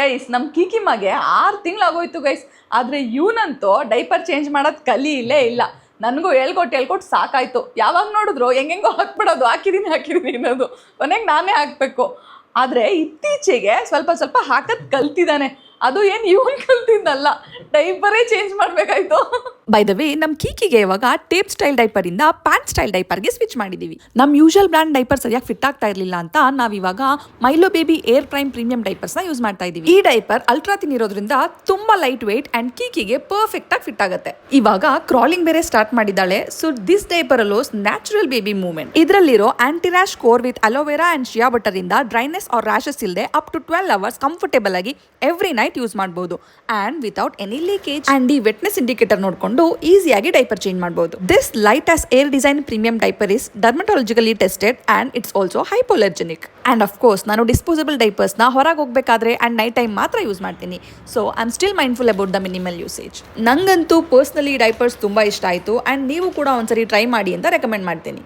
Guys ನಮ್ಮ ಕೀಕಿಮಗೆ 6 ತಿಂಗಳಾಗೋಯ್ತು guys. ಆದರೆ ಇವನಂತೂ diaper change ಮಾಡೋದು ಕಲೀಲೇ ಇಲ್ಲ. ನನಗೂ ಹೇಳ್ಕೊಟ್ಟು ಸಾಕಾಯಿತು. ಯಾವಾಗ ನೋಡಿದ್ರು ಹೆಂಗೆಂಗೋ ಹಾಕ್ಬಿಡೋದು, ಹಾಕಿದ್ದೀನಿ ಅನ್ನೋದು. ಕೊನೆಗೆ ನಾನೇ ಹಾಕಬೇಕು. ಆದರೆ ಇತ್ತೀಚೆಗೆ ಸ್ವಲ್ಪ ಹಾಕೋದು ಕಲ್ತಿದ್ದಾನೆ. ಅದು ಏನು ಇವನು ಕಲ್ತಿದ್ದಲ್ಲ, ಡೈಪರೇ ಚೇಂಜ್ ಮಾಡಬೇಕಾಯ್ತು. ಬೈ ದ ವೇ ನಮ್ಮ ಕೀಕಿಗೆ ಇವಾಗ ಟೇಪ್ ಸ್ಟೈಲ್ ಡೈಪರ್ ಇಂದ ಪ್ಯಾಂಟ್ ಸ್ಟೈಲ್ ಡೈಪರ್ಗೆ ಸ್ವಿಚ್ ಮಾಡಿದೀವಿ. ನಮ್ಮ ಯೂಶುವಲ್ ಬ್ರ್ಯಾಂಡ್ ಡೈಪರ್ ಸರಿಯಾಗಿ ಫಿಟ್ ಆಗ್ತಾ ಇರಲಿಲ್ಲ ಅಂತ ನಾವಿವಾಗ Mylo baby air prime premium diapers ನ ಯೂಸ್ ಮಾಡ್ತಾ ಇದೀವಿ. ಈ ಡೈಪರ್ ಅಲ್ಟ್ರಾ ಥಿನ್ ಇರೋದ್ರಿಂದ ತುಂಬಾ ಲೈಟ್ ವೇಟ್ ಅಂಡ್ ಕೀಕಿಗೆ ಪರ್ಫೆಕ್ಟ್ ಆಗಿ ಫಿಟ್ ಆಗುತ್ತೆ. ಇವಾಗ ಕ್ರಾಲಿಂಗ್ ಬೇರೆ ಸ್ಟಾರ್ಟ್ ಮಾಡಿದ್ದಾಳೆ. So this diaper allows natural baby movement. ಇದರಲ್ಲಿರೋ aunty rash core with aloe vera and shea butter ಇಂದ ಡ್ರೈನೆಸ್ ಆರ್ ರ್ಯಾಶಸ್ ಇಲ್ಲದೆ ಅಪ್ ಟು 12 ಅವರ್ಸ್ ಕಂಫರ್ಟೇಬಲ್ ಆಗಿ ಎವ್ರಿ ನೈಟ್ ಯೂಸ್ ಮಾಡಬಹುದು and without any leakage. And ಈ wetness indicator ನೋಡಿಕೊಂಡು ಈಸಿಯಾಗಿ diaper change ಮಾಡಬಹುದು. This light as air design premium diaper is dermatologically tested and it's also hypoallergenic. And of course ನಾನು disposable diapers ನ ಹೊರಗೆ ಹೋಗ್ಬೇಕಾದ್ರೆ and night time ಮಾತ್ರ use ಮಾಡ್ತೀನಿ. So I am still mindful about the minimal usage. ನಂಗಂತೂ personally diapers ತುಂಬಾ ಇಷ್ಟ ಆಯಿತು ಅಂಡ್ ನೀವು ಕೂಡ ಒಂದ್ಸರಿ ಟ್ರೈ ಮಾಡಿ ಅಂತ ರೆಕಮೆಂಡ್ ಮಾಡ್ತೀನಿ.